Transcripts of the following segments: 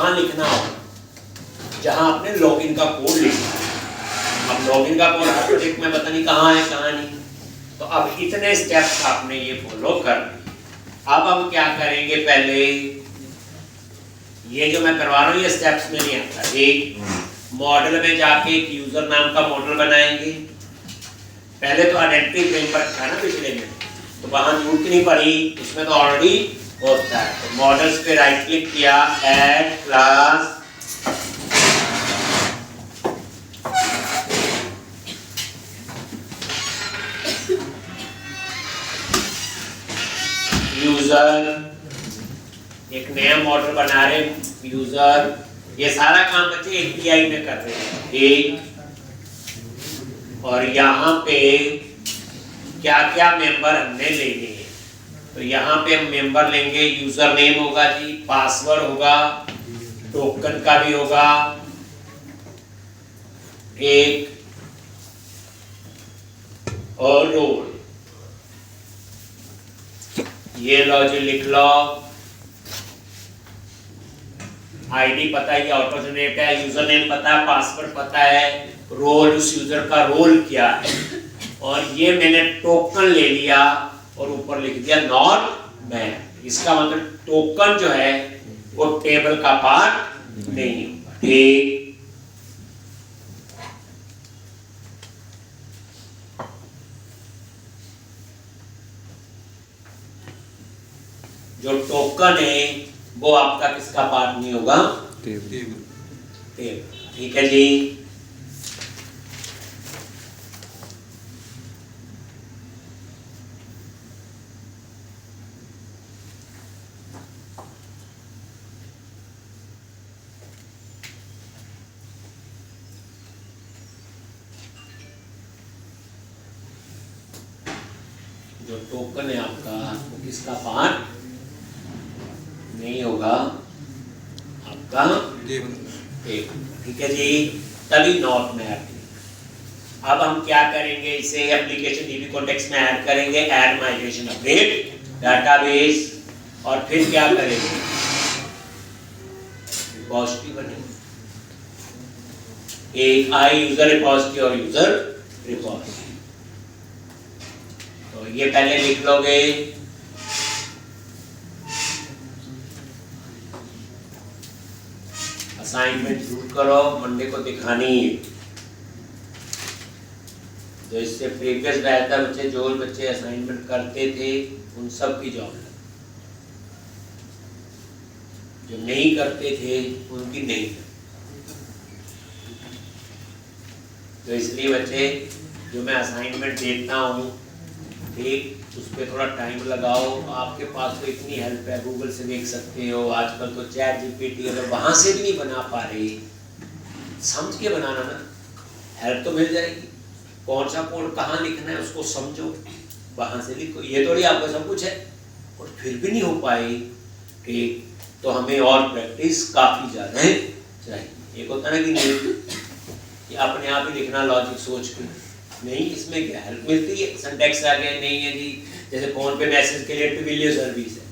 वहां लिखना होगा जहां आपने लॉगिन का कोड लिखा है। अब लॉगिन का कोड हर प्रोजेक्ट में पता नहीं कहाँ है कहाँ नहीं, तो अब इतने स्टेप्स आपने ये फॉलो कर लिए। अब हम क्या करेंगे, पहले ये जो मैं करवा रहा हूँ ये स्टेप्स में नहीं आता। एक मॉडल में जाके एक यूजर नाम का मॉडल बनाएंगे। पहले तो आइडेंटिटी फ्रेमवर्क था ना पिछले में, तो वहां जरूरत नहीं पड़ी, उसमें तो ऑलरेडी होता है। तो मॉडल्स पे राइट क्लिक किया, ऐड क्लास यूजर, एक नया मॉडल बना रहे यूजर। ये सारा काम बच्चे एपीआई में कर रहे हैं एक, और यहाँ पे क्या क्या मेंबर हमने लेने हैं, तो यहाँ पे हम मेंबर लेंगे। यूजर नेम होगा जी, पासवर्ड होगा, टोकन का भी होगा एक, और रोल। ये लो जी, लिख लो। आईडी पता है, ये ऑटो जनरेट है। यूजर नेम पता है, पासवर्ड पता है, रोल उस यूजर का रोल क्या है, और ये मैंने टोकन ले लिया और ऊपर लिख दिया नॉट मैप। इसका मतलब टोकन जो है वो टेबल का पार्ट नहीं होगा। ठीक, जो टोकन है वो आपका किसका पार्ट नहीं होगा, टेबल। ठीक है जी। जो टोकन है आपका वो किसका पार्ट नहीं होगा, आपका टेबल। ठीक है जी, तभी नॉट मैप। अब हम क्या करेंगे, इसे एप्लीकेशन डीबी कॉन्टेक्स्ट में ऐड करेंगे, ऐड माइग्रेशन अपडेट डाटाबेस, और फिर क्या करेंगे, रिपोजिटरी बनेगी एक, आई यूजर रिपोजिटरी और यूजर रिपोजिटरी। तो ये पहले लिख लोगे। असाइनमेंट जरूर करो, मंडे को दिखानी है। जो इससे प्रीवियस बैच था बच्चे, जो बच्चे असाइनमेंट करते थे उन सब की जॉब लगी, जो नहीं करते थे उनकी नहीं। तो इसलिए बच्चे जो मैं असाइनमेंट देता हूँ, ठीक, उस पर थोड़ा टाइम लगाओ। आपके पास तो इतनी हेल्प है, गूगल से देख सकते हो, आजकल तो चैट जीपीटी, अगर वहां से भी नहीं बना पा रहे, समझ के बनाना ना, हेल्प तो मिल जाएगी। कौन सा कोड कहाँ लिखना है उसको समझो, वहां से लिखो। ये थोड़ी आपको सब कुछ है और फिर भी नहीं हो पाए, ठीक, तो हमें और प्रैक्टिस काफी ज्यादा चाहिए। एक होता है ना कि नहीं, कि अपने आप ही लिखना लॉजिक सोच के, नहीं, इसमें क्या हेल्प मिलती है। सिंटैक्स आ गया, नहीं है जी, जैसे फोन पे मैसेज के लिए ट्रिविलियो सर्विस है,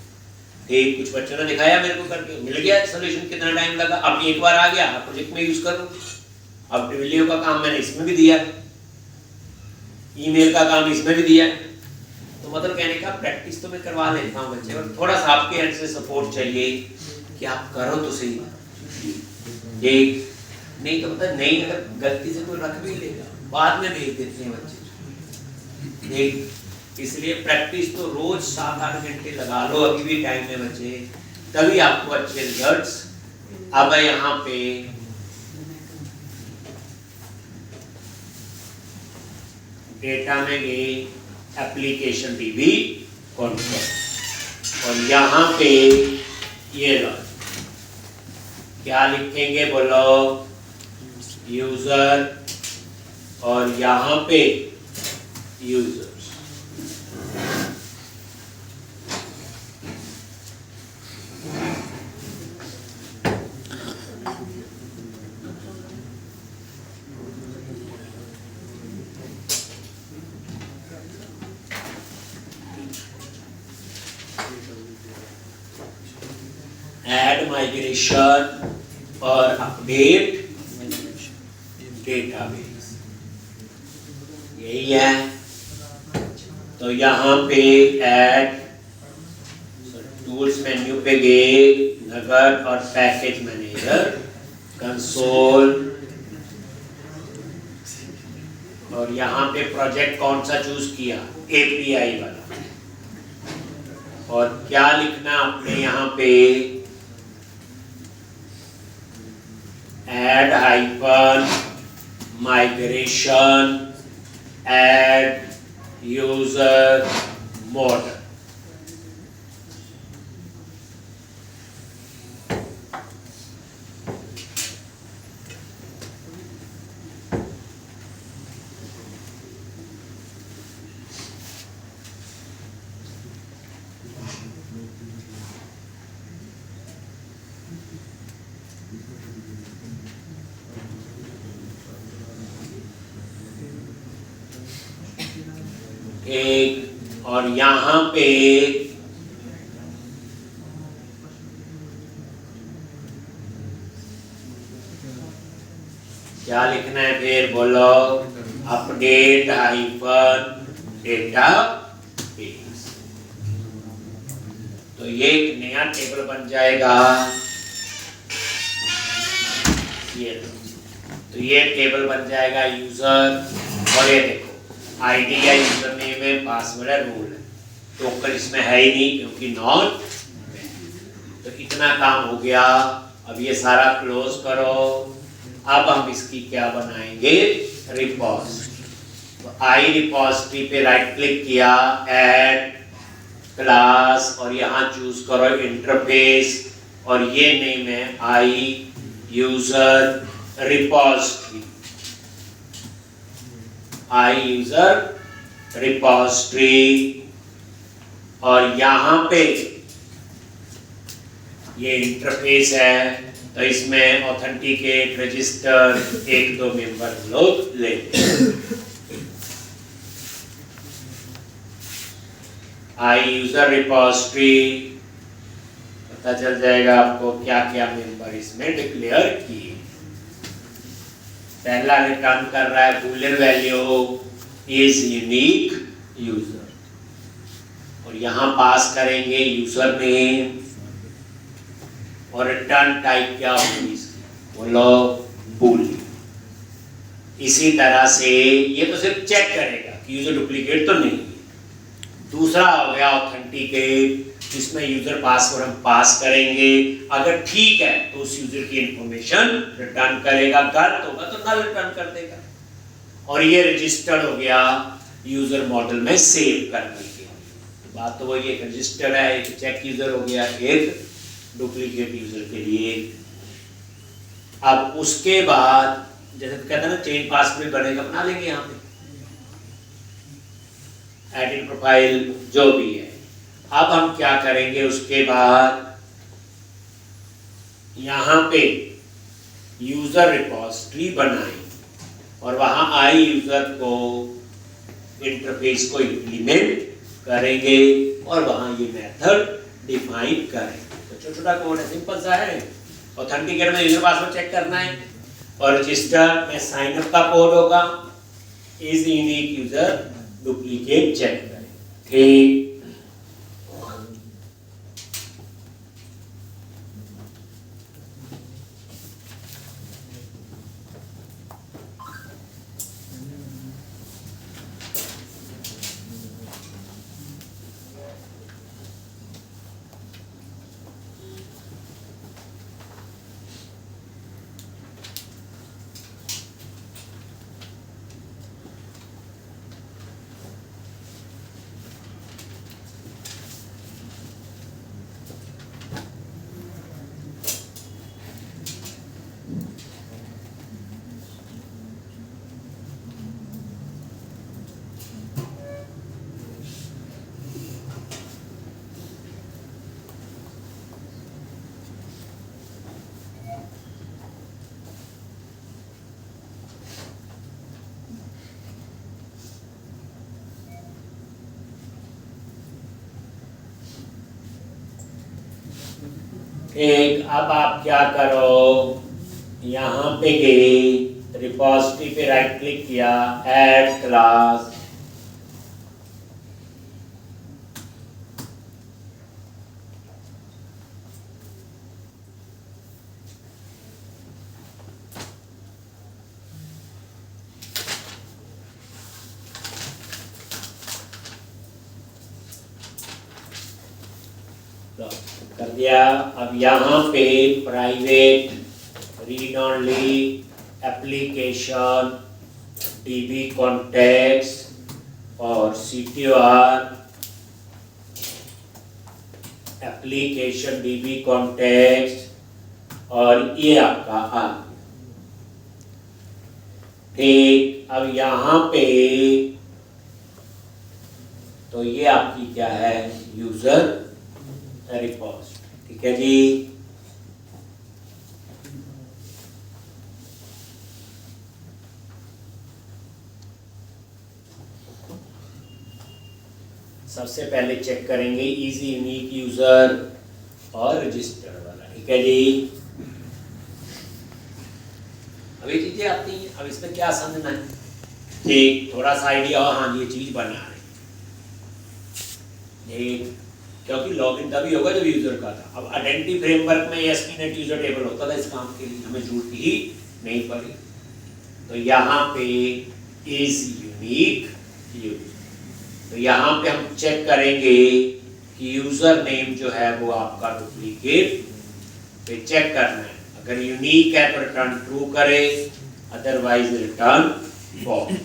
ठीक, कुछ बच्चों ने दिखाया मेरे को करके, मिल गया सोल्यूशन, कितना टाइम लगा, अब एक बार आ गया, प्रोजेक्ट में यूज करो। अब ट्रिविलियो का काम मैंने इसमें भी दिया, ईमेल का काम इसमें भी दिया, तो मतलब कहने का प्रैक्टिस तो मैं करवा लेता हूँ बच्चे, और थोड़ा सा आपके एंड से सपोर्ट चाहिए कि आप करो तो सही। ठीक, नहीं तो मतलब नहीं, अगर गलती से कोई रख भी लेगा बाद में भेज देते हैं बच्चे, ठीक। इसलिए प्रैक्टिस तो रोज 7-8 घंटे लगा लो, अभी भी टाइम है बच्चे, तभी आपको अच्छे रिजल्ट्स। अब यहाँ पे डेटा में गए एप्लीकेशन डीबी कॉन्टेक्स्ट, और यहाँ पे ये लो, क्या लिखेंगे बोलो, यूजर, और यहाँ पे यूजर्स। ऐड माइग्रेशन और अपडेट डेटाबेस, यही है। तो यहाँ पे ऐड टूल्स मेन्यू पे गए, नगद और पैकेज मैनेजर, कंसोल, और यहाँ पे प्रोजेक्ट कौन सा चूज किया, एपीआई वाला। और क्या लिखना आपने यहाँ पे, add hyphen migration add user model. एक और यहाँ पे क्या लिखना है फिर बोलो, अपडेट हाइफन डेटा बेस। तो ये एक नया टेबल बन जाएगा, ये तो ये टेबल बन जाएगा यूजर, और ये देखो आईडी या यूजर नेम है, पासवर्ड है, रोल है, टोकन इसमें है ही नहीं क्योंकि नॉट। तो इतना काम हो गया। अब ये सारा क्लोज करो। अब हम इसकी क्या बनाएंगे, रिपोजिटरी। तो आई रिपोजिटरी पे राइट क्लिक किया, ऐड क्लास, और यहाँ चूज करो इंटरफेस, और ये नेम है आई यूजर रिपोजिटरी, आई यूजर रिपोजिटरी। और यहाँ पे ये इंटरफेस है, तो इसमें ऑथेंटिकेट, रजिस्टर, एक दो मेंबर लोग लेंगे। आई यूजर रिपोजिटरी, पता चल जाएगा आपको क्या क्या मेंबर इसमें डिक्लेयर किए। पहला रिटर्न कर रहा है Boolean value is unique user, और यहां पास करेंगे यूजर नेम, और रिटर्न टाइप क्या होगी इसकी, बोलो बूलियन। इसी तरह से ये तो सिर्फ चेक करेगा कि यूजर डुप्लीकेट तो नहीं है। दूसरा हो गया ऑथेंटिकेट, जिसमें यूजर पासवर्ड हम पास करेंगे, अगर ठीक है तो उस यूजर की इंफॉर्मेशन रिटर्न करेगा, गलत होगा तो नल रिटर्न कर देगा। और ये रजिस्टर्ड हो गया यूजर मॉडल में सेव करने के लिए। बात तो वही, एक रजिस्टर्ड है, एक चेक यूजर हो गया, एक डुप्लीकेट यूजर के लिए। अब उसके बाद जैसे कहते हैं ना चेंज पासवर्ड बनेगा, बना लेंगे यहाँ पे एडिट प्रोफाइल जो भी है। अब हम क्या करेंगे, उसके बाद यहां पे यूजर रिपोजिटरी बनाएं और वहां आई यूजर को इंटरफेस को इंप्लीमेंट करेंगे और वहां ये मेथड डिफाइन करेंगे। तो छोटा छोटा कोड है, सिंपल सा है। ऑथेंटिकेट में यूजर पासवर्ड चेक करना है, और रजिस्टर में साइन अप का कोड होगा, is unique user duplicate check करें। ठीक, ठीक, अब आप क्या करो, यहाँ पे गए, रिपॉजिटरी पे राइट क्लिक किया, ऐड क्लास, कर दिया। अब यहाँ पे private read only application dB contacts और CTOR एप्लीकेशन डीबी कॉन्टेक्ट्स और ये आपका आ। ठीक, अब यहाँ पे तो ये आपकी क्या है, यूजर रिपोस्ट। ठीक है जी, सबसे पहले चेक करेंगे इजी यूनिक यूजर और रजिस्टर्ड वाला। ठीक है जी, अभी चीजें आती हैं, अब इसमें क्या समझना है, ठीक, थोड़ा सा आइडिया हो, हाँ ये चीज बना रहे, क्योंकि लॉगिन तभी होगा जब यूजर का था। अब आइडेंटिटी फ्रेमवर्क में ASP.NET यूजर टेबल होता था, इस काम के लिए हमें जरूरत ही नहीं पड़ी। तो यहाँ पे इज यूनिक यूजर, तो यहाँ पे हम चेक करेंगे कि यूजर नेम जो है वो आपका डुप्लीकेट पे चेक करना है। अगर यूनिक है तो रिटर्न ट्रू करे, अदरवाइज रिटर्न फॉल्स।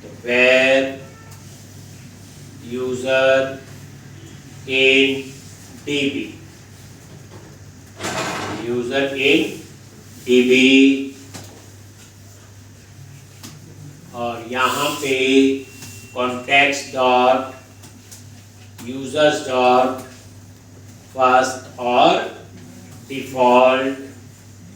तो where user in DB, user in DB, और यहाँ पे context dot users dot first और डिफॉल्ट,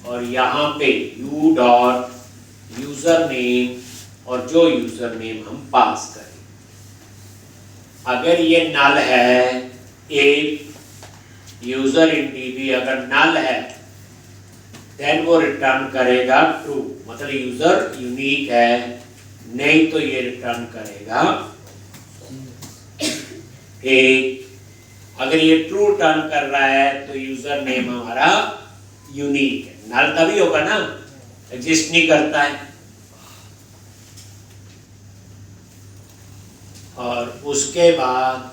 और यहाँ पे यू डॉट यूजर नेम, और जो यूजर नेम हम पास करें, अगर ये नल है, एक यूजर इन DB अगर नल है देन वो रिटर्न करेगा ट्रू, मतलब यूजर यूनिक है, नहीं तो ये रिटर्न करेगा एक। अगर ये ट्रू रिटर्न कर रहा है तो यूजर नेम हमारा यूनिक है, नल तभी होगा ना, एग्जिस्ट नहीं करता है। और उसके बाद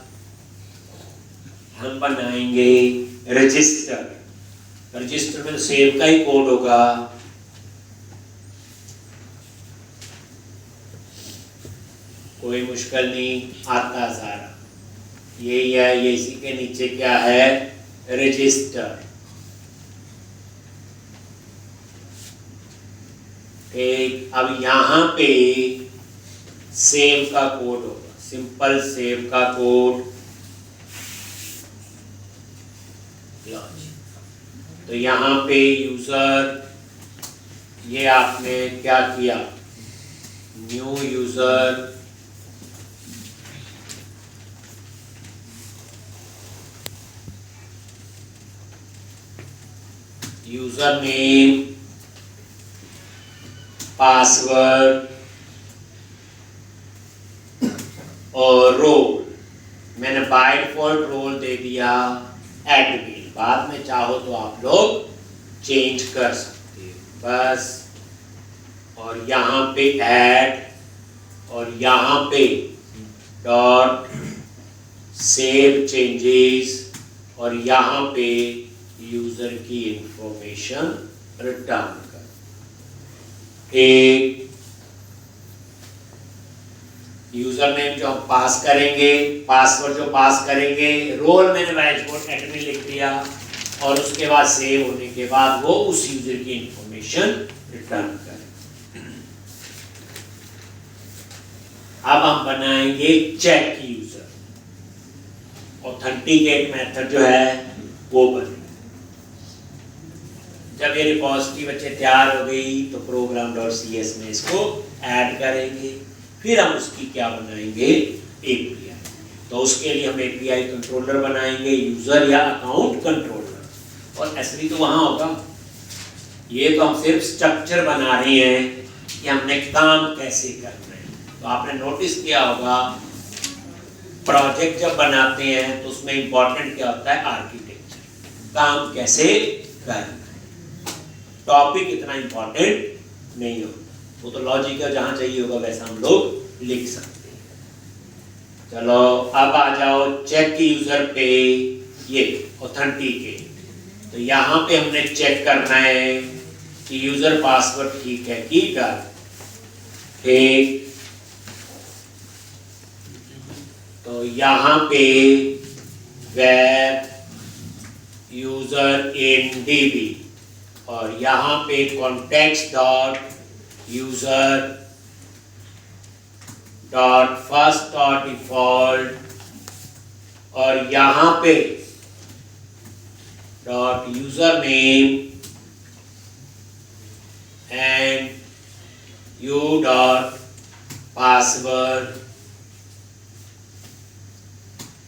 हम बनाएंगे रजिस्टर। रजिस्टर में सेव का ही कोड होगा, कोई मुश्किल नहीं, आता सारा यही है। ये इसी के नीचे क्या है, रजिस्टर। ठीक, अब यहाँ पे सेव का कोड होगा, सिंपल सेव का कोड। तो यहाँ पे यूजर, ये आपने क्या किया, new user, user name, password और रोल। मैंने बाय डिफॉल्ट रोल दे दिया एडमिन, बाद में चाहो तो आप लोग चेंज कर सकते हो बस। और यहाँ पे ऐड, और यहाँ पे डॉट सेव चेंजेस, और यहाँ पे यूजर की इंफॉर्मेशन रिटर्न कर। एक यूजर नेम जो हम पास करेंगे, पासवर्ड जो पास करेंगे, रोल मैंने बाइट एडमिन लिख दिया, और उसके बाद सेव होने के बाद वो उस यूजर की इंफॉर्मेशन रिटर्न करें। अब हम बनाएंगे चेक यूजर, ऑथेंटिकेट मेथड जो है वो बने। जब ये रिपॉजिटरी बच्चे तैयार हो गई तो program.cs में इसको ऐड करेंगे, फिर हम उसकी क्या बनाएंगे, API। तो उसके लिए हम एपीआई कंट्रोलर बनाएंगे, यूजर या अकाउंट कंट्रोलर। और एसवी तो वहां होगा। ये तो हम सिर्फ स्ट्रक्चर बना रहे हैं कि हमने काम कैसे करना है। तो आपने नोटिस किया होगा प्रोजेक्ट जब बनाते हैं तो उसमें इंपॉर्टेंट क्या होता है, आर्किटेक्चर, काम कैसे करना है। टॉपिक इतना इंपॉर्टेंट नहीं होता, वो तो लॉजिक है, जहां चाहिए होगा वैसा हम लोग लिख सकते हैं। चलो अब आ जाओ चेक यूजर पे, ये ऑथेंटिकेट। तो यहाँ पे हमने चेक करना है कि यूजर पासवर्ड ठीक है कि गलत। ठीक, तो यहाँ पे वेब यूजर इन डीबी और यहाँ पे context dot user dot first dot default और यहाँ पे dot user name and U dot password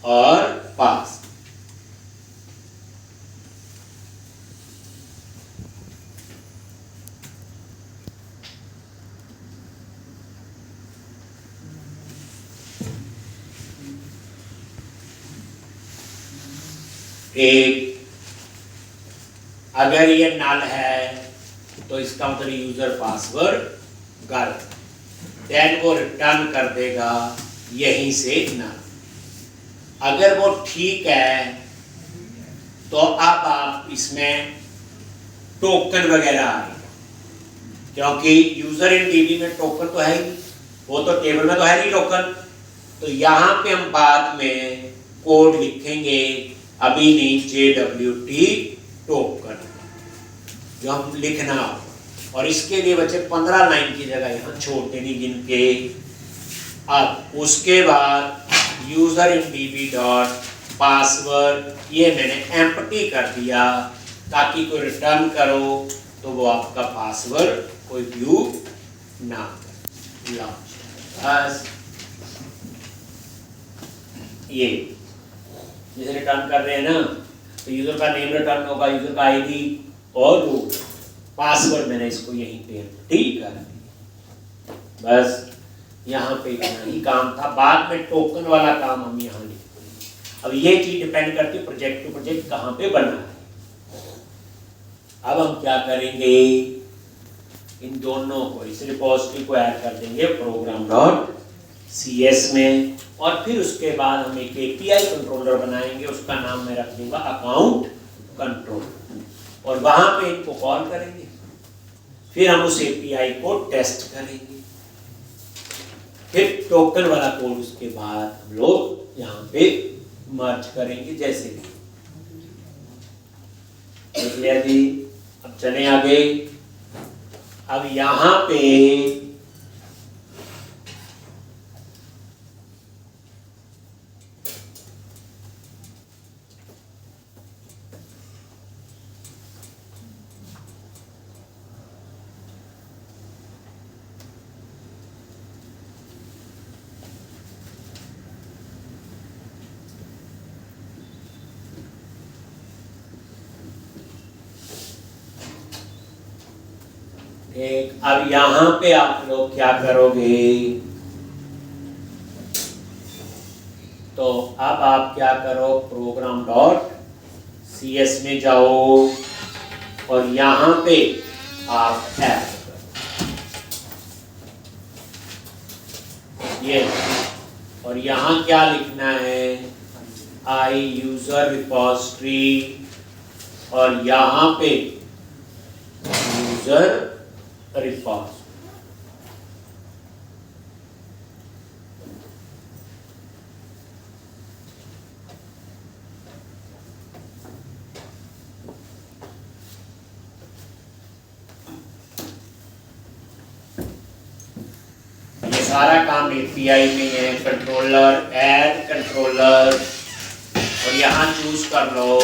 और पास। एक अगर ये नल है तो इसका मतलब यूजर पासवर्ड गलत, देन वो रिटर्न कर देगा यहीं से नल। अगर वो ठीक है तो अब आप इसमें टोकन वगैरह आएगा, क्योंकि यूजर इन डीबी में टोकन तो है ही, वो तो टेबल में तो है नहीं टोकन। तो यहाँ पे हम बाद में कोड लिखेंगे, अभी नहीं, JWT टोकन जो हम लिखना होगा। और इसके लिए बच्चे 15 लाइन की जगह यहाँ छोड़ देनी गिन के। अब उसके बाद यूजर इन डीबी डॉट पासवर्ड ये मैंने एम्प्टी कर दिया ताकि कोई रिटर्न करो तो वो आपका पासवर्ड कोई व्यू ना करे। बस ये जैसे रिटर्न कर रहे हैं ना, तो यूजर का नेम रिटर्न होगा, यूजर का आईडी और वो पासवर्ड मैंने इसको यहीं पे ठीक कर दिया। बस यहाँ पे इतना ही काम था, बाद में टोकन वाला काम हम यहाँ लिखते। अब ये चीज डिपेंड करती है प्रोजेक्ट टू प्रोजेक्ट कहाँ पे बना है। अब हम क्या करेंगे, इन दोनों को, इस रिपोजिटरी को ऐड कर देंगे program.cs में, और फिर उसके बाद हम एक एपीआई कंट्रोलर बनाएंगे, उसका नाम मैं रख दूंगा अकाउंट कंट्रोल, और वहां पे इनको कॉल करेंगे। फिर हम उस एपीआई को टेस्ट करेंगे, फिर टोकन वाला कोड उसके बाद हम लोग यहाँ पे मर्ज करेंगे जैसे भी। देख लिया जी, अब चले आगे। अब यहाँ पे अब यहाँ पे आप लोग क्या करोगे, तो अब आप क्या करो, program.cs में जाओ और यहाँ पे आप ऐड करो ये, और यहाँ क्या लिखना है, आई यूजर रिपोजिटरी, और यहाँ पे यूजर रिपोजिटरी। ये सारा काम एपीआई में है, कंट्रोलर, ऐड कंट्रोलर, और यहाँ चूज कर लो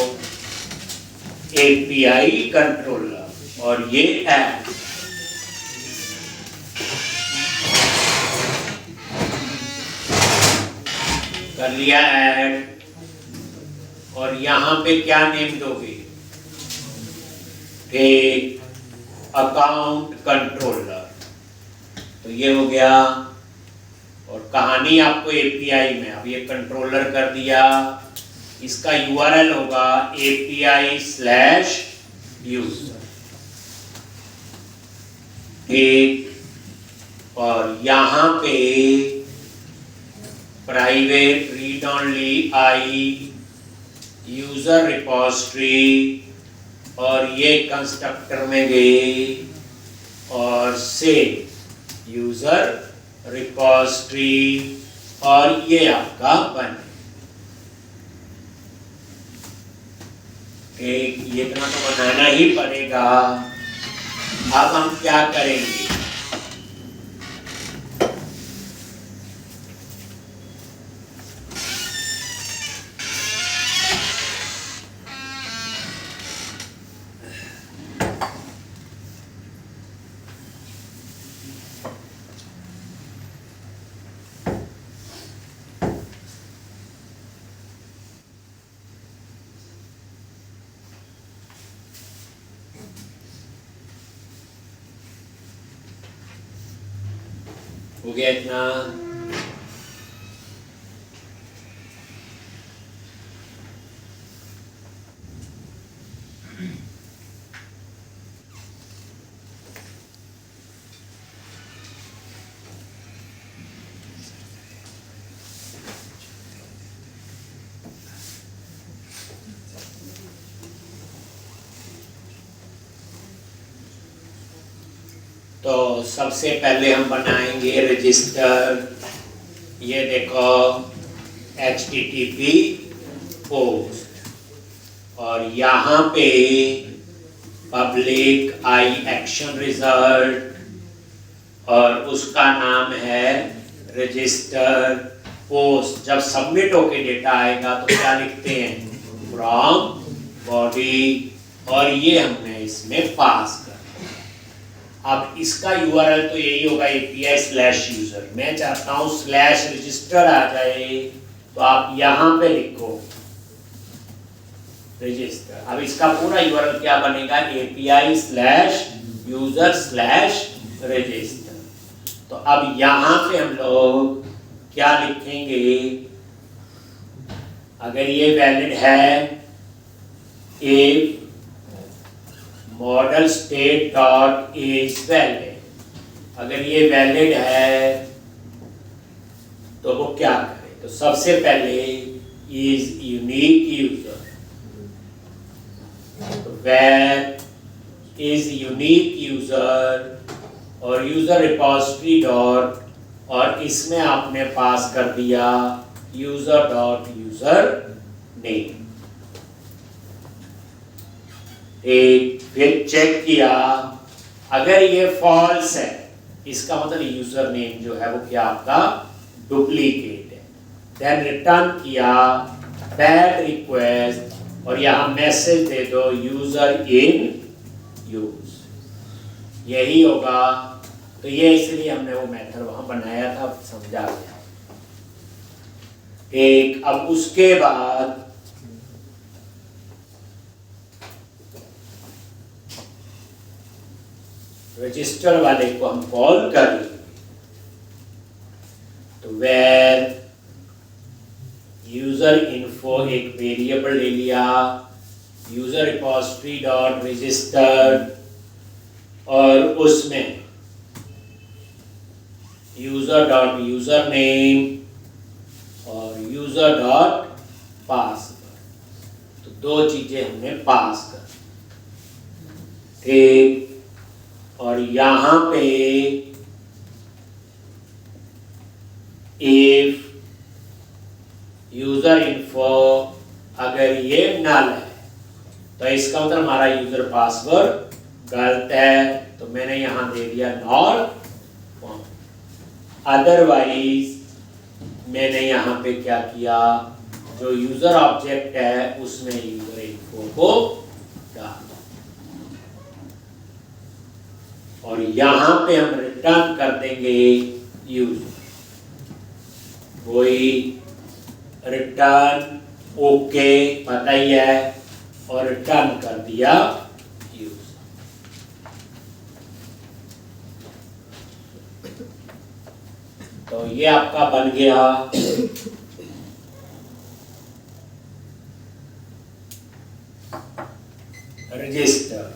एपीआई कंट्रोलर, और ये ऐड कर लिया ऐड, और यहाँ पे क्या नेम दोगे, ठीक, अकाउंट कंट्रोलर। तो ये हो गया, और कहानी आपको एपीआई में, अब ये कंट्रोलर कर दिया, इसका यूआरएल होगा API/user, ठीक, और यहाँ पे private read only I user repository, और ये कंस्ट्रक्टर में गए और से यूजर रिपोजिटरी, और ये आपका बन, ठीक, ये इतना तो बनाना ही पड़ेगा। अब हम क्या करेंगे, हो गया इतना। तो सबसे पहले हम बनाएंगे रजिस्टर, ये देखो HTTP पोस्ट, और यहाँ पे पब्लिक आई एक्शन रिजल्ट, और उसका नाम है रजिस्टर पोस्ट। जब सबमिट होके डेटा आएगा तो क्या लिखते हैं, फ्रॉम बॉडी, और ये हमने इसमें पास कर। अब इसका यूआरएल तो यही होगा API/user। मैं चाहता हूं /register आ जाए, तो आप यहां पे लिखो रजिस्टर। अब इसका पूरा यूआरएल क्या बनेगा, API/user/register। तो अब यहां पे हम लोग क्या लिखेंगे, अगर ये वैलिड है, if model state dot is valid, अगर ये वैलिड है तो वो क्या करे, तो सबसे पहले इज यूनिक यूजर, तो वेर इज यूनिक यूजर, और यूजर रिपोजिटरी डॉट, और इसमें आपने पास कर दिया यूजर डॉट यूजर नेम, एक, फिर चेक किया, अगर ये फॉल्स है इसका मतलब यूजर नेम जो है वो क्या आपका डुप्लीकेट है। देन रिटर्न किया बैड रिक्वेस्ट, और यहाँ मैसेज दे दो यूजर इन यूज, यही होगा। तो ये इसलिए हमने वो मेथड वहां बनाया था, समझा गया। एक, अब उसके बाद रजिस्टर वाले को हम कॉल कर लेंगे, तो वेर यूजर इन्फो एक वेरिएबल ले लिया, यूजर रिपोजिटरी डॉट रजिस्टर, और उसमें यूजर डॉट यूजर नेम और यूजर डॉट पासवर्ड, तो दो चीजें हमने पास कर, ठीक। और यहां पे इफ यूजर इन्फो अगर ये नल है तो इसका मतलब हमारा यूजर पासवर्ड गलत है, तो मैंने यहां दे दिया नॉट, अदरवाइज मैंने यहां पे क्या किया, जो यूजर ऑब्जेक्ट है उसमें यूजर इन्फो को डाल, और यहां पे हम रिटर्न कर देंगे यूजर, वही रिटर्न ओके पता ही है और रिटर्न कर दिया यूज। तो ये आपका बन गया रजिस्टर।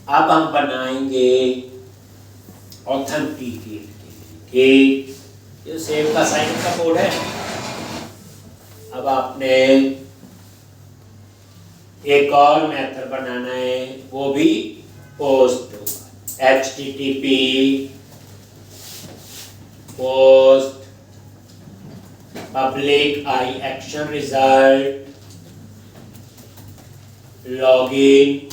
अब हम बनाएंगे ऑथेंटिकेट के लिए, ये सेव का साइन का कोड है। अब आपने एक और मेथड बनाना है, वो भी पोस्ट होगा। HTTP पोस्ट पब्लिक आई एक्शन रिजल्ट लॉगिन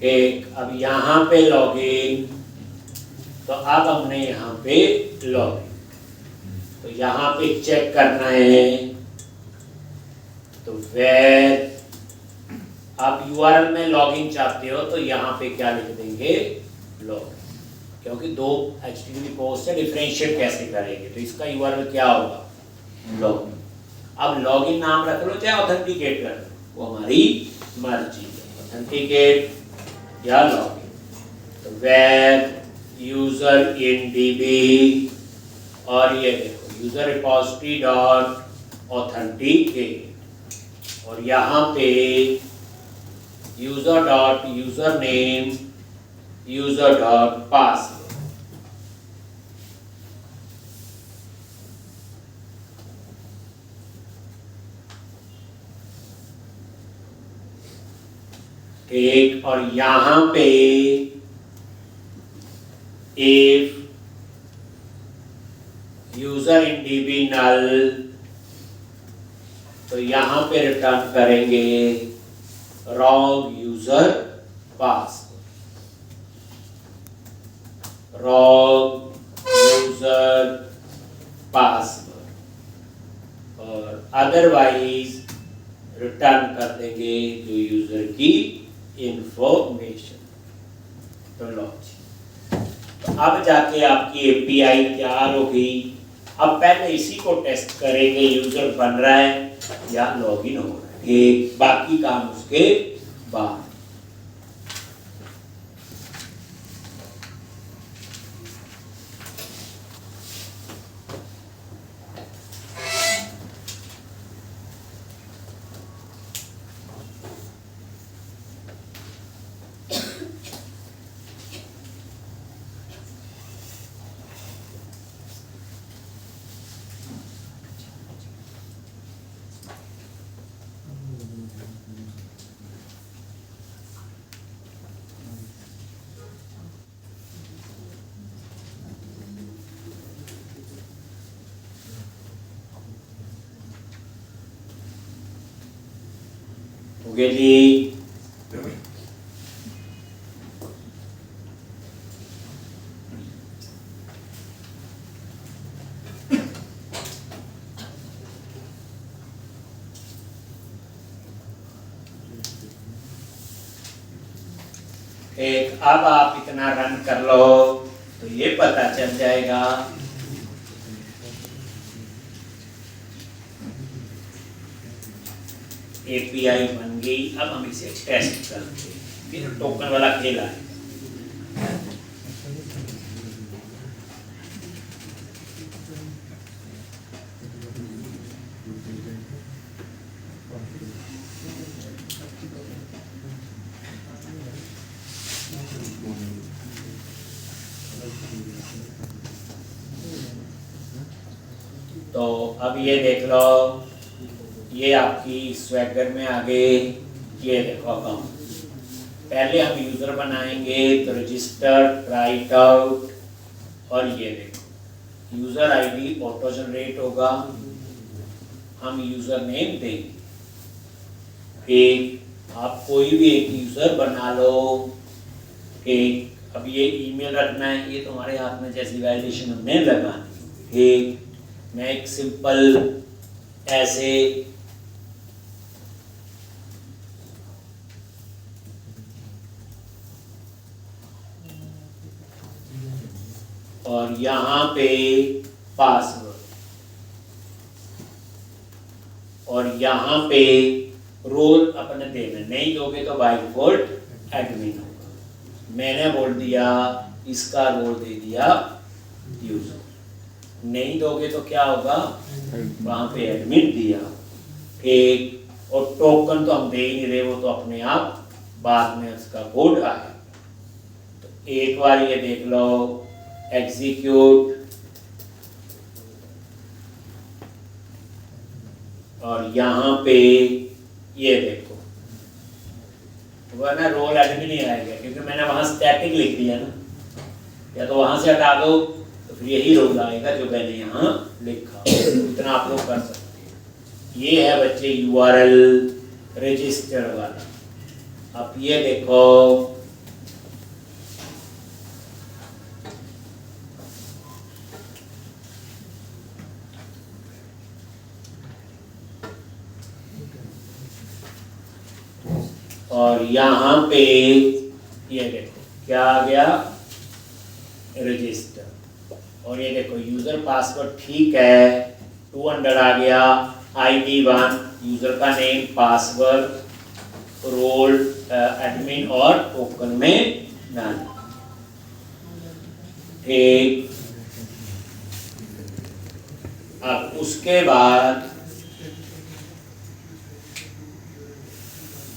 एक। अब यहाँ पे लॉगिन, तो अब हमने यहाँ पे लॉगिन, तो यहाँ पे चेक करना है। तो वेर आप URL में लॉगिन चाहते हो तो यहाँ पे क्या लिख देंगे, लॉगिन, क्योंकि दो HTTP पोस्ट से डिफरेंशिएट कैसे करेंगे, तो इसका URL क्या होगा, लॉगिन। अब लॉगिन नाम रख लो चाहे ऑथेंटिकेट कर लो, वो हमारी मर्जी है, ऑथेंटिकेट या लॉगिन। तो वेर यूजर इन DB, और ये देखो यूजर रिपोजिटरी डॉट ऑथेंटिकेट, और यहाँ पे user dot user name user dot password. ठीक, और यहाँ पे if यूजर इन DB नल, तो यहाँ पे रिटर्न करेंगे wrong user password, wrong user password, और अदरवाइज रिटर्न कर देंगे जो यूजर की इंफॉर्मेशन। तो लो, तो अब जाके आपकी API तैयार होगी। अब पहले इसी को टेस्ट करेंगे, यूजर बन रहा है या लॉगिन हो रहा है, एक बाकी काम उसके बाद। हो गया जी। एक, अब आप इतना रन कर लो तो ये पता चल जाएगा API बन गई। अब हम इसे टेस्ट करते हैं, फिर टोकन वाला खेल आएगा। तो अब ये देख लो, ये आपकी स्वैगर में आ गए। ये देखो अकाउंट, पहले हम यूजर बनाएंगे तो रजिस्टर, ट्राई इट आउट, और ये देखो यूजर आईडी ऑटो जनरेट होगा, हम यूजर नेम देंगे। ठीक, आप कोई भी एक यूजर बना लो। ठीक, अब ये ईमेल रखना है, ये तुम्हारे हाथ में, जैसी वैलिडेशन हमने लगानी। ठीक, मैं एक सिंपल ऐसे और यहाँ पे पासवर्ड, और यहाँ पे रोल अपने देना, नहीं दोगे तो बाय डिफॉल्ट एडमिन होगा। मैंने बोल दिया, इसका रोल दे दिया यूजर, नहीं दोगे तो क्या होगा, वहाँ पे एडमिन दिया। ठीक, और टोकन तो हम दे ही नहीं रहे, वो तो अपने आप बाद में उसका कोड आएगा। तो एक बार ये देख लो, एग्जीक्यूट, और यहाँ पे ये देखो, वरना रोल एडमिन ही आएगा, क्योंकि मैंने वहाँ स्टैटिक लिख दिया ना, या तो वहाँ से हटा दो तो फिर यही रोल आएगा जो मैंने यहाँ लिखा। इतना आप लोग कर सकते हैं। ये है बच्चे URL रजिस्टर वाला। अब ये देखो, और यहाँ पे ये देखो क्या आ गया, रजिस्टर, और ये देखो यूजर पासवर्ड ठीक है, 200 आ गया, ID 1, यूजर का नेम, पासवर्ड, रोल एडमिन और टोकन में नन। ठीक, अब उसके बाद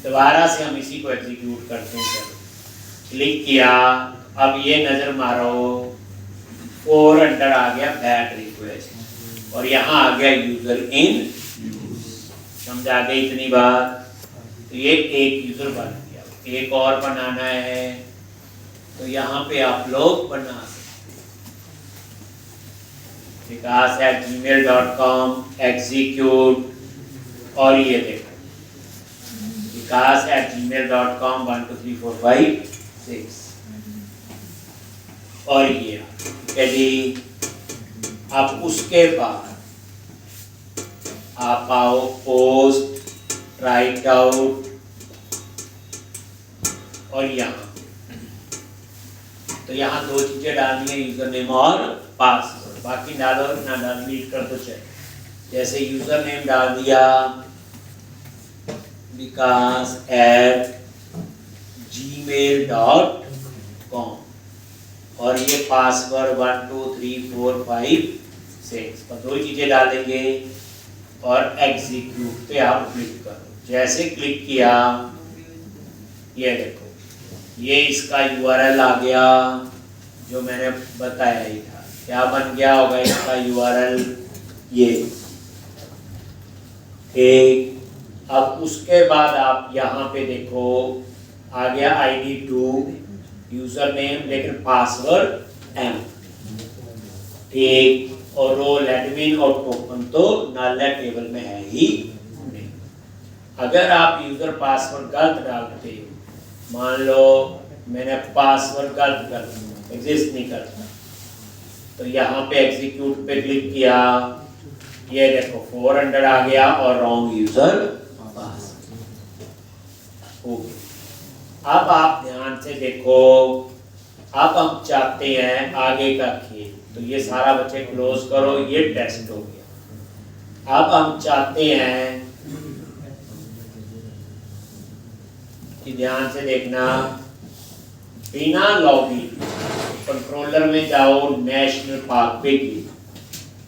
दोबारा से हम इसी को एग्जीक्यूट करते हैं। चलो, क्लिक किया, अब ये नजर मारो, 400 आ गया बैट रिक्वेस्ट, और यहाँ आ गया यूजर इन यूज। समझा गए इतनी बात? तो ये एक यूजर बन गया। एक और बनाना है तो यहाँ पे आप लोग बना सकते हैं, vikas@gmail.com, एग्जीक्यूट, और ये देखो vikas@gmail.com 1 2 3 4 5 6, और ये ठीक है जी। अब उसके बाद आप आओ पोस्ट, राइट आउट, और यहाँ तो यहाँ दो चीजें डालनी है, यूजर नेम और पासवर्ड। बाकी डालो ना डाल, डिलीट कर दो चाहिए। जैसे यूजर नेम डाल दिया vikas@gmail.com, और ये पासवर्ड 1 2 3 4 5 6, और दो चीजें डालेंगे, और एग्जीक्यूट पे आप क्लिक करो। जैसे क्लिक किया, ये देखो ये इसका URL आ गया जो मैंने बताया ही था। क्या बन गया होगा इसका URL, ये एक। अब उसके बाद आप यहाँ पे देखो आ गया ID 2, यूजर नेम, लेकिन पासवर्ड M, ठीक, और रोल एडमिन और टोकन तो नल है, टेबल में है ही नहीं। अगर आप यूजर पासवर्ड गलत डालते हो, मान लो मैंने पासवर्ड गलत कर दिया, एग्जिस्ट नहीं करता, तो यहाँ पे एग्जीक्यूट पे क्लिक किया, ये देखो 400 आ गया और रॉन्ग यूजर पासवर्ड हो गया। अब आप ध्यान से देखो, अब हम चाहते हैं आगे का खेल, तो ये सारा बच्चे क्लोज करो, ये टेस्ट हो गया। अब हम चाहते हैं कि ध्यान से देखना, बिना लॉगिन कंट्रोलर में जाओ, नेशनल पार्क पे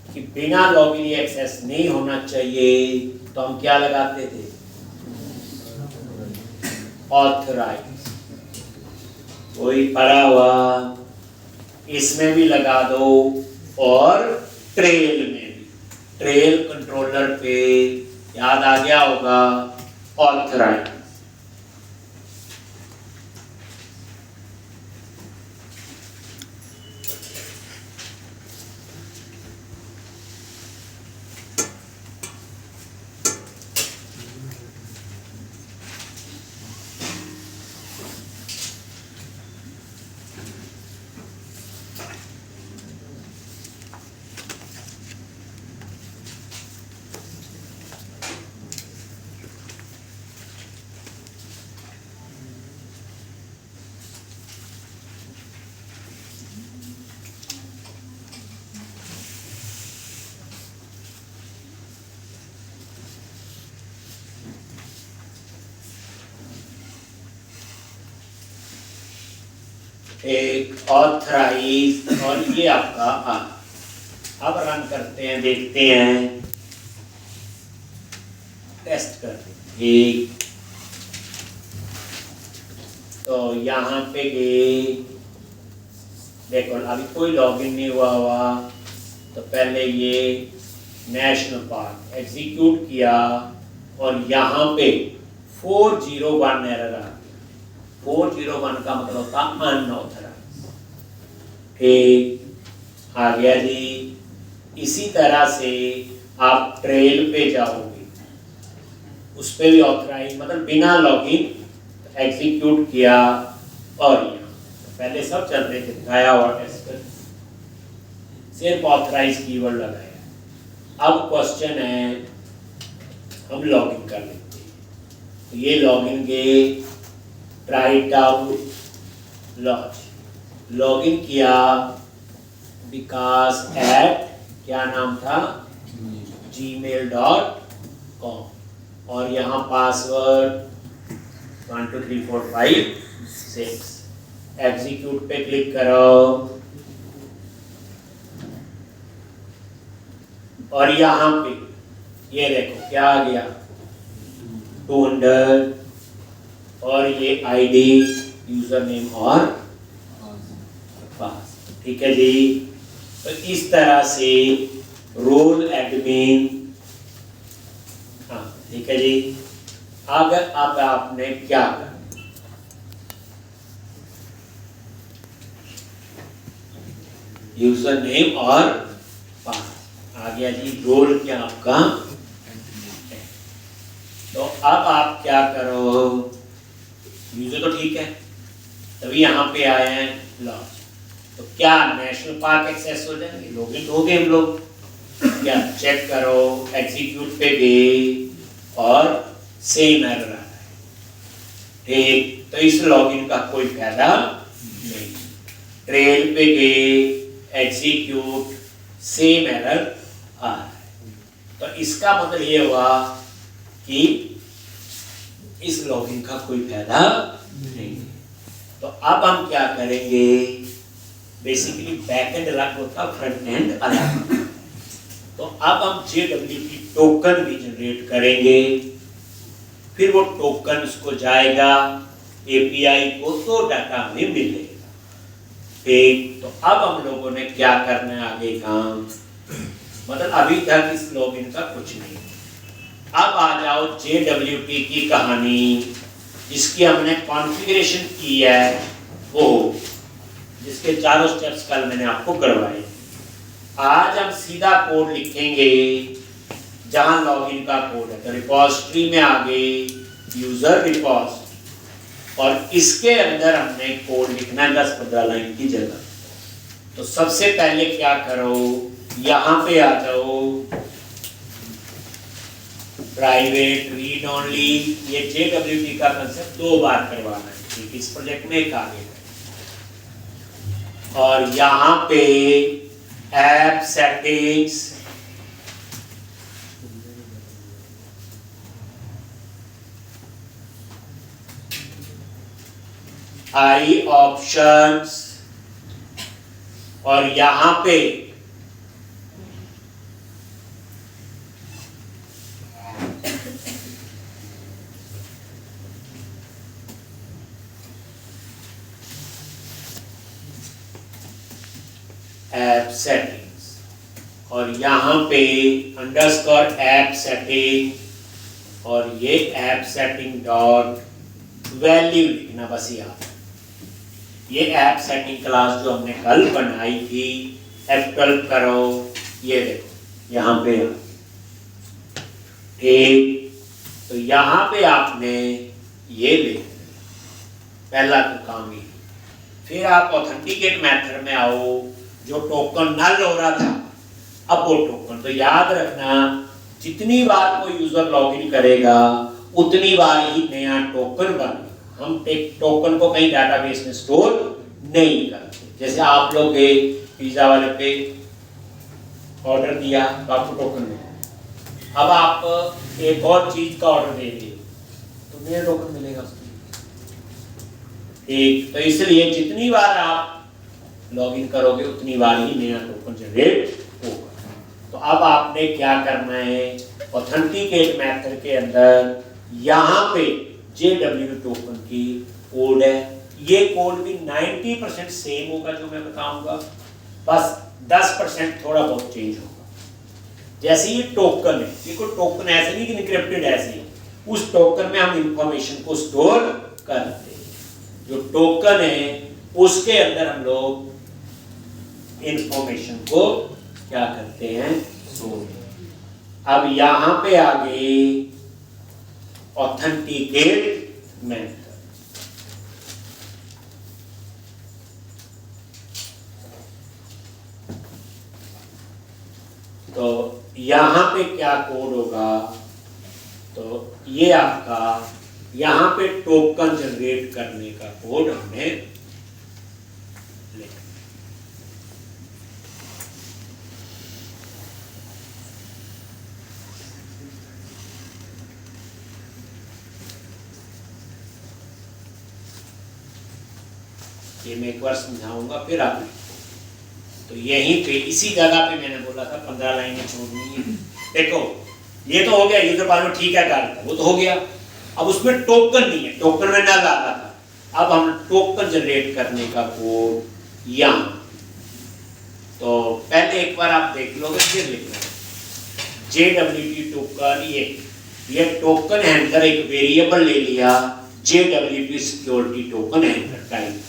कि बिना लॉगिन ये एक्सेस नहीं होना चाहिए, तो हम क्या लगाते थे? ऑथराइज। कोई पड़ा हुआ, इसमें भी लगा दो और ट्रेल में भी। ट्रेल कंट्रोलर पे याद आ गया होगा, ऑथराइज। एक ऑथराइज और ये आपका अब रन करते हैं, देखते हैं, टेस्ट करते हैं। एक तो यहाँ पे गए, देखो अभी कोई लॉगिन नहीं हुआ, तो पहले ये नेशनल पार्क एग्जीक्यूट किया और यहाँ पे 401 एरर आ गया। 401 का मतलब होता अनऑथराइज। ठीक आ गया जी। इसी तरह से आप ट्रेल पे जाओगे, उस पे भी ऑथराइज मतलब बिना लॉगिन एग्जीक्यूट किया और यहाँ पहले सब चल रहे थे, दिखाया हुआ टेस्ट कर, सिर्फ ऑथराइज कीवर्ड लगाया। अब क्वेश्चन है, हम लॉगिन कर लेते हैं, तो ये लॉगिन के ट्राइट आउट लॉगिन किया, विकास एट क्या नाम था, gmail.com, और यहाँ पासवर्ड 1 2 3 4 5 6। एग्जीक्यूट पे क्लिक करो और यहाँ पे ये देखो क्या आ गया, 200 और ये आईडी, यूजर नेम और पास। ठीक है जी। तो इस तरह से रोल एडमिन, हाँ ठीक है जी। अगर अब आपने क्या करना, यूजर नेम और पास आ गया जी, रोल क्या आपका। तो अब आप क्या करो, यूजर तो ठीक है, तभी यहाँ पे आए हैं लॉन्च, तो क्या नेशनल पार्क एक्सेस हो जाएंगे, लॉगिन हो गए हम लोग। क्या चेक करो, एग्जीक्यूट पे गए और सेम एरर आ रहा है। ठीक, तो इस लॉगिन का कोई फायदा नहीं। ट्रेल पे गए, एग्जीक्यूट, सेम एरर आ रहा है, तो इसका मतलब ये हुआ कि इस लॉगिन का कोई फायदा नहीं। तो अब हम क्या करेंगे, बेसिकली बैकएंड अलग होता, फ्रंट एंड अलग। तो अब हम JWT टोकन भी जनरेट करेंगे, फिर वो टोकन उसको जाएगा API को, तो डाटा हमें मिलेगा। ठीक, तो अब हम लोगों ने क्या करना है आगे काम, मतलब अभी तक इस लॉगिन का कुछ नहीं। अब आ जाओ JWT की कहानी, जिसकी हमने कॉन्फ़िगरेशन की है, वो जिसके चारों स्टेप्स कल मैंने आपको करवाए। आज हम सीधा कोड लिखेंगे, जहां लॉगिन का कोड है, तो रिपोजिटरी में आ गए, यूजर रिपोजिटरी, और इसके अंदर हमने कोड लिखना है 10-15 लाइन की जगह। तो सबसे पहले क्या करो, यहाँ पे आ जाओ, प्राइवेट रीड ओनली, ये JWT का कंसेप्ट 2 बार करवाना है, ठीक, इस प्रोजेक्ट में एक आगे है। और यहाँ पे ऐप सेटिंग्स, आई ऑप्शंस, और यहां पे ऐप सेटिंग्स, और यहां पे अंडरस्कोर ऐप सेटिंग, और ये ऐप सेटिंग डॉट वैल्यू लिखना बस यहाँ। ये ऐप सेटिंग क्लास जो हमने कल बनाई थी, F12 करो, ये देखो यहाँ पे, ठीक। तो यहाँ पे आपने ये लिख, पहला तो काम ही। फिर आप ऑथेंटिकेट मेथड में आओ, जो टोकन नल हो रहा था, अब वो टोकन, तो याद रखना जितनी बार कोई यूजर लॉगिन करेगा उतनी बार ही नया टोकन बनेगा। हम टोकन को कहीं डाटाबेस में स्टोर नहीं करते। जैसे आप लोग गए पिज्जा वाले पे ऑर्डर दिया तो आपको टोकन मिला, अब आप एक और चीज का ऑर्डर दे दिए तो नया टोकन मिलेगा उसको, ठीक। तो इसलिए जितनी बार आप लॉगिन करोगे उतनी बार ही नया टोकन जनरेट होगा। तो अब आपने क्या करना है, ऑथेंटिकेट मेथड के अंदर यहाँ पे JW टोकन की कोड है, ये कोड भी 90% सेम होगा जो मैं बताऊंगा, बस 10% थोड़ा बहुत चेंज होगा। जैसे ये टोकन है, ये कोई टोकन ऐसे नहीं कि इनक्रिप्टेड ऐसे है, उस टोकन में हम इंफॉर्मेशन को स्टोर करते हैं। जो टोकन है उसके अंदर हम लोग इंफॉर्मेशन को क्या करते हैं, स्टोर। अब यहां पे आ गई ऑथेंटिकेट मेथड। तो यहां पे क्या कोड होगा, तो ये आपका यहां पे टोकन जनरेट करने का कोड हमने लिखा। ये मैं एक बार समझाऊंगा फिर आप। तो यहीं पे इसी जगह पे मैंने बोला था 15 लाइनें छोड़नी है। देखो ये तो हो गया, यूजर पासवर्ड ठीक है कर, वो तो हो गया। अब उसमें टोकन नहीं है, टोकन में ना डाला था, अब हम टोकन जनरेट करने का कोड यहाँ। तो पहले एक बार आप देख लोगे फिर लिखना है JWT टोकन। ये टोकन हैंडलर एक वेरिएबल ले लिया, JWT security token handler type,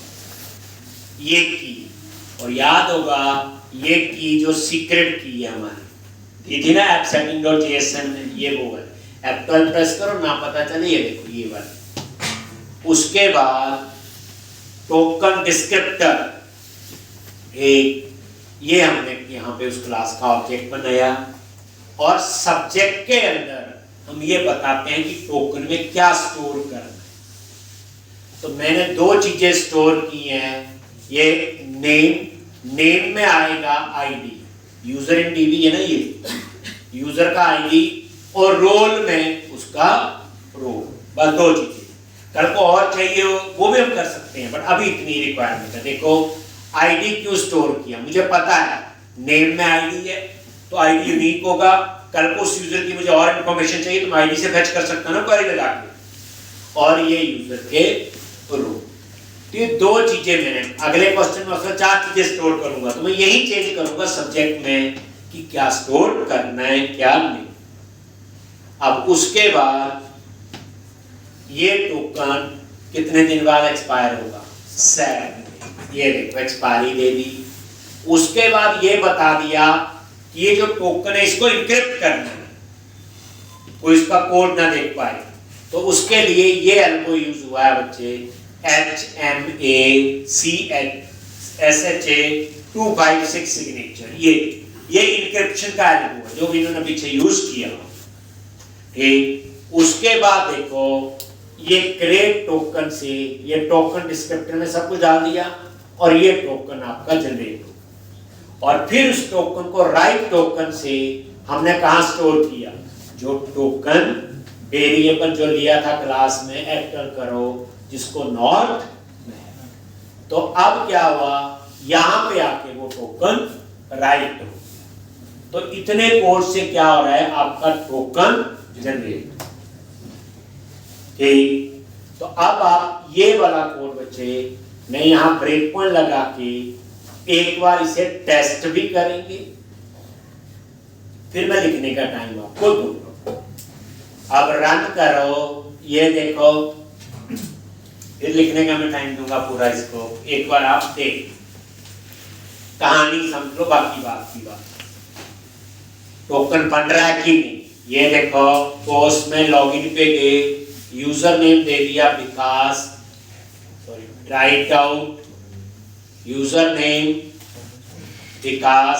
ये की, और याद होगा ये की जो सीक्रेट की है हमारी दी थी ना ऐप सेटिंग डॉट JSON, ये वो है। F12 प्रेस करो ना पता चले, ये देखो ये वाला। उसके बाद टोकन डिस्क्रिप्टर, एक ये हमने यहाँ पे उस क्लास का ऑब्जेक्ट बनाया, और सब्जेक्ट के अंदर हम ये बताते हैं कि टोकन में क्या स्टोर करना है। तो मैंने दो चीजें स्टोर की हैं, ये नेम में आएगा ID, यूजर इन DB है ना, ये यूजर का ID, और रोल में उसका रोल, बस दो चीजें। कल को और चाहिए वो भी हम कर सकते हैं, बट अभी इतनी रिक्वायरमेंट है। देखो ID क्यों स्टोर किया, मुझे पता है नेम में ID है तो ID यूनिक होगा। कल को उस यूजर की मुझे और इन्फॉर्मेशन चाहिए तो मैं ID से फेच कर सकता हूं ना क्वेरी लगा के, और ये यूजर के रोल। तो ये दो चीजें मैंने अगले क्वेश्चन में उसमें 4 चीजें स्टोर करूंगा, तो मैं यही चेंज करूंगा सब्जेक्ट में कि क्या स्टोर करना है क्या नहीं। अब उसके बाद ये टोकन कितने दिन बाद एक्सपायर होगा, 7, ये देखो एक्सपायरी दे दी। उसके बाद ये बता दिया कि ये जो टोकन है इसको इनक्रिप्ट करना है, कोई इसका कोड ना देख पाए, तो उसके लिए ये एल्गो यूज हुआ है बच्चे, HMACHSHA256 सिग्नेचर। ये इंक्रिप्शन का एल्गो है जो इन्होंने पीछे यूज किया। ठीक, उसके बाद देखो ये क्रिएट टोकन से ये टोकन डिस्क्रिप्टर में सब कुछ डाल दिया, और ये टोकन आपका जनरेट हो, और फिर उस टोकन को राइट टोकन से हमने कहा स्टोर किया, जो टोकन वेरिएबल जो लिया था क्लास में, एक्टर करो जिसको नॉट तो अब क्या हुआ, यहां पे आके वो टोकन राइट हो, तो इतने कोड से क्या हो रहा है, आपका टोकन जनरेट। ठीक, तो अब आप ये वाला कोड बच्चे मैं यहां ब्रेक पॉइंट लगा के एक बार इसे टेस्ट भी करेंगे, फिर मैं लिखने का टाइम आपको दूंगा। अब रन करो, ये देखो, फिर लिखने का मैं टाइम दूंगा पूरा, इसको एक बार आप देख, कहानी समझ लो, बाकी बात की बात। टोकन बन रहा है कि नहीं, ये देखो, पोस्ट में लॉगिन पे गए, यूजर नेम दे दिया Vikas, sorry write out user name Vikas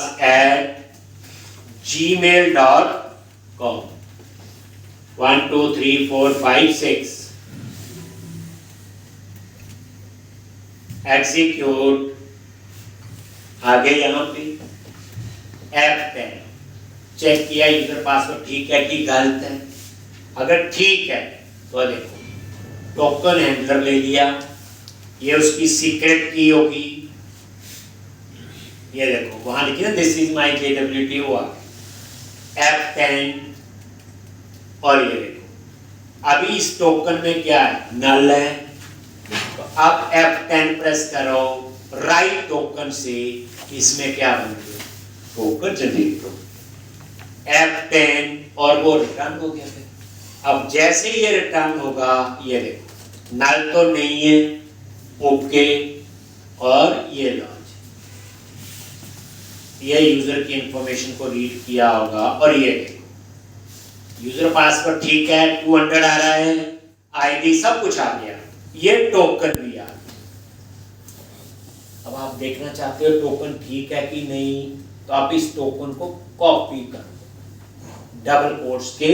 @gmail.com 1 2 3 4 5 6 execute. आगे यहां पे F10 चेक किया यूजर पासवर्ड ठीक है कि गलत है, अगर ठीक है तो देखो टोकन हैंडलर ले लिया, ये उसकी सीक्रेट की होगी, ये देखो वहां लिखी ना दिस इज माय JWT हुआ F10, और ये देखो अभी इस टोकन में क्या है, नल है, तो अब F10 प्रेस करो, राइट टोकन से इसमें क्या बन गया, टोकन जनरेट हो F10, और वो रिटर्न हो गया। अब जैसे ये रिटर्न होगा, ये देखो नल तो नहीं है, ओके, और ये लॉन्च, ये यूजर की इंफॉर्मेशन को रीड किया होगा, और ये देखो यूजर पासवर्ड ठीक है, 200 आ रहा है, आईडी सब कुछ आ गया, ये टोकन भी आ गया। अब आप देखना चाहते हो टोकन ठीक है कि नहीं, तो आप इस टोकन को कॉपी कर दो डबल कोट्स के।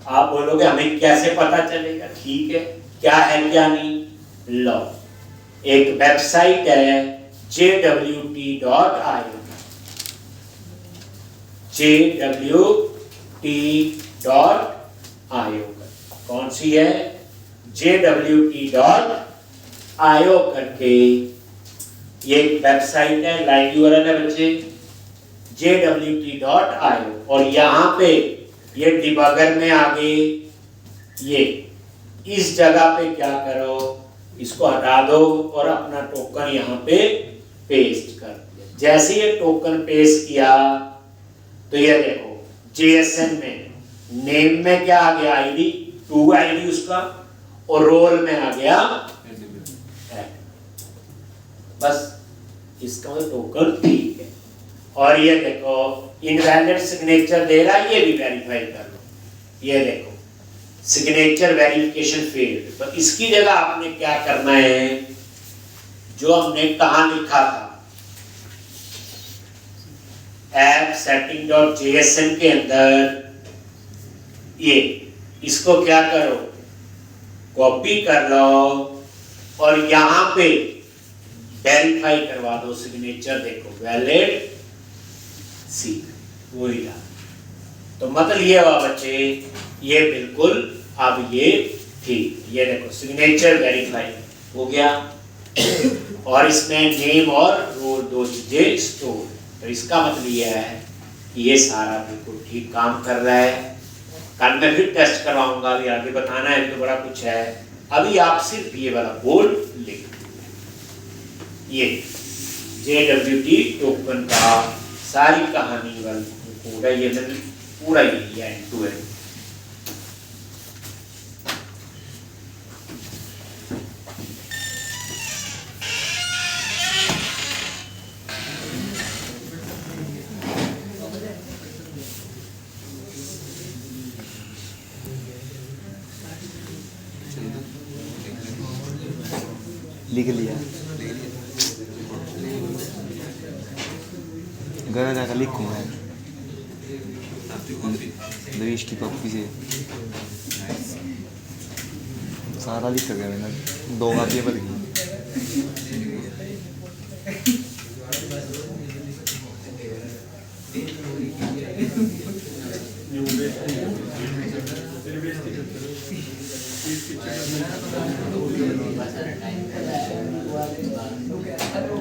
आप बोलोगे हमें कैसे पता चलेगा, ठीक है, क्या है क्या नहीं, लो एक वेबसाइट है jwt.io, jwt.io, कौन सी है, jwt.io करके ये एक वेबसाइट है, लाइव यूआरएल है बच्चे, jwt.io, और यहाँ पे ये डिबगर में आगे ये इस जगह पे क्या करो, इसको हटा दो और अपना टोकन यहाँ पे पेस्ट कर दो। जैसे ये टोकन पेस्ट किया तो ये देखो JSN में नेम में क्या आ गया, आईडी 2 आईडी उसका, और रोल में आ गया बस, इसका मतलब टोकन ठीक है। और ये देखो इनवैलिड सिग्नेचर दे रहा है, ये भी वेरीफाई कर लो, ये देखो सिग्नेचर वेरिफिकेशन फेल्ड, तो इसकी जगह आपने क्या करना है, जो हमने कहां लिखा था ऐप setting.jsn के अंदर, ये इसको क्या करो, कॉपी कर लो और यहां पे वेरीफाई करवा दो सिग्नेचर, देखो वैलिड सी, वही रहा। तो मतलब ये हुआ बच्चे, ये बिल्कुल अब ये ठीक, ये देखो सिग्नेचर वेरीफाई हो गया, और इसमें नेम और रोल दो चीजें स्टोर, तो इसका मतलब ये है कि ये सारा बिल्कुल ठीक काम कर रहा है। कल मैं फिर टेस्ट करवाऊंगा, अभी आगे बताना है तो बड़ा कुछ है, अभी आप सिर्फ ये वाला बोर्ड लिख, ये JWT टोकन का सारी कहानी वाला कोड है, ये मैंने पूरा ही लिया है टू एंड। लिख लिया, घर जाकर लिखूंगा देश की पप्पी से सारा लिख गया मैंने, 2 कापियाँ बन गई। हेलो